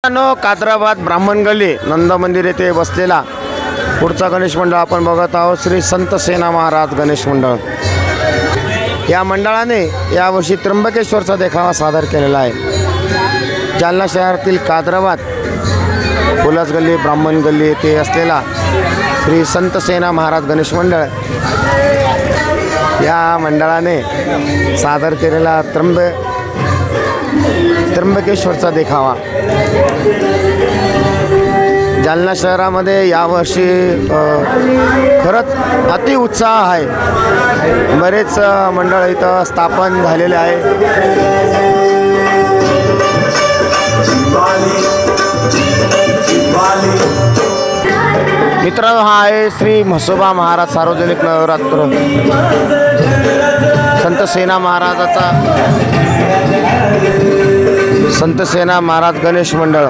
कादराबाद ब्राह्मण गल्ली नंद मंदिर येथे बसलेला पुढचा गणेश मंडळ आपण बघत आहोत। श्री संत सेना महाराज गणेश मंडळ या मंडळाने यावर्षी त्र्यंबकेश्वरचा देखावा सादर केलेला आहे। जालना शहरातील कादराबाद पुलास गल्ली ब्राह्मण गल्ली येथे असलेला श्री संत सेना महाराज गणेश मंडळ या मंडळाने सादर केलेला त्र्यंबकेश्वरचा देखावा जालना शहरामध्ये यावर्षी खरंच अति उत्साह आहे। बरेच मंडळ इथं स्थापन झालेले आहे। मित्रांनो, हा आहे श्री म्हसोबा महाराज सार्वजनिक नवरात्र संत सेना महाराजाचा संत सेना महाराज गणेश मंडळ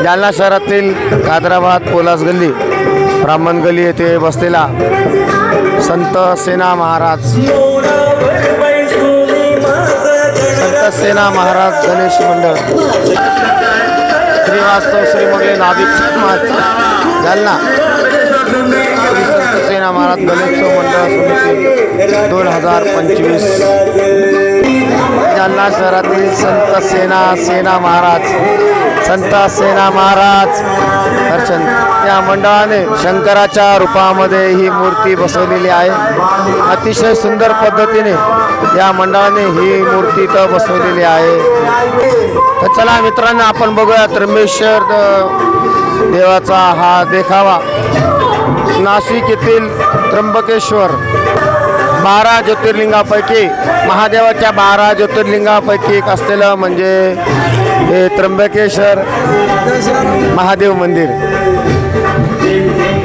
जालना शहरातील कादराबाद पोलास गल्ली ब्राह्मण गल्ली येथे बसलेला संत सेना महाराज गणेश मंडळ श्रीवास्तव श्रीमंगले नाभिक समाज जालना श्री संत सेना महाराज गणेशोत्सव मंडळ समिती 2025 जालना शहरातील संत सेना महाराज दर्शन या मंडळाने शंकराच्या रूपामध्ये ही मूर्ती बसवलेली आहे। अतिशय सुंदर पद्धतीने या मंडळाने ही मूर्ती इथं बसवलेली आहे। तर चला मित्रांनो, आपण बघूया त्र्यंबकेश्वर देवाचा हा देखावा। नाशिक येथील त्र्यंबकेश्वर 12 ज्योतिर्लिंगापैकी महादेवाच्या 12 ज्योतिर्लिंगापैकी एक असलेलं म्हणजे हे त्र्यंबकेश्वर महादेव मंदिर।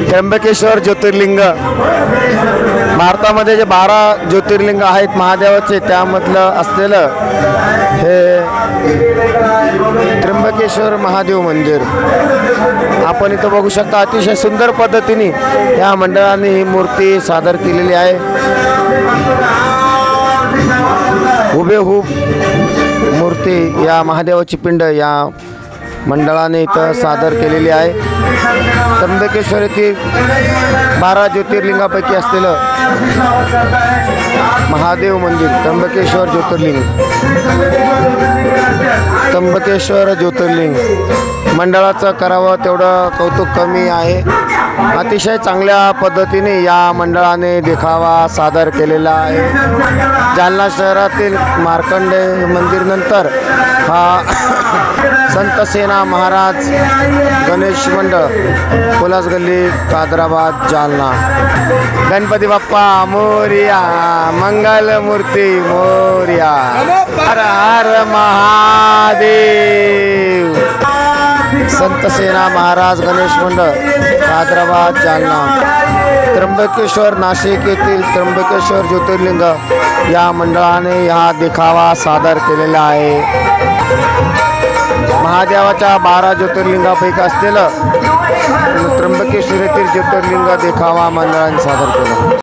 त्र्यंबकेश्वर ज्योतिर्लिंग भारतामध्ये जे 12 ज्योतिर्लिंग आहेत महादेवाचे त्यामधलं असलेलं हे त्र्यंबकेश्वर महादेव मंदिर आपण इथं बघू शकता। अतिशय सुंदर पद्धतीने या मंडळाने ही मूर्ती सादर केलेली आहे। हुबेहूब मूर्ती या महादेवाची पिंड या मंडळाने इथं सादर केलेली आहे। त्र्यंबकेश्वर येथील 12 ज्योतिर्लिंगापैकी असलेलं महादेव मंदिर त्र्यंबकेश्वर ज्योतिर्लिंग मंडळाचं करावं तेवढं कौतुक कमी आहे। अतिशय चांगल्या पद्धतीने या मंडळाने देखावा सादर केलेला आहे। जालना शहरातील मार्कंडेय मंदिर नंतर हा संत सेना महाराज गणेश मंडळ पोलास गल्ली कादराबाद जालना। गणपती बाप्पा मोरया, मंगल मूर्ती मोरया, हर हर महादेव। संत सेना महाराज गणेश मंडळ कादराबाद जालना। त्र्यंबकेश्वर नाशिक येथील त्र्यंबकेश्वर ज्योतिर्लिंग या मंडळाने हा देखावा सादर केलेला आहे। महादेवाच्या 12 ज्योतिर्लिंगापैकी असलेलं त्र्यंबकेश्वर येथील ज्योतिर्लिंग देखावा मंडळाने सादर केला।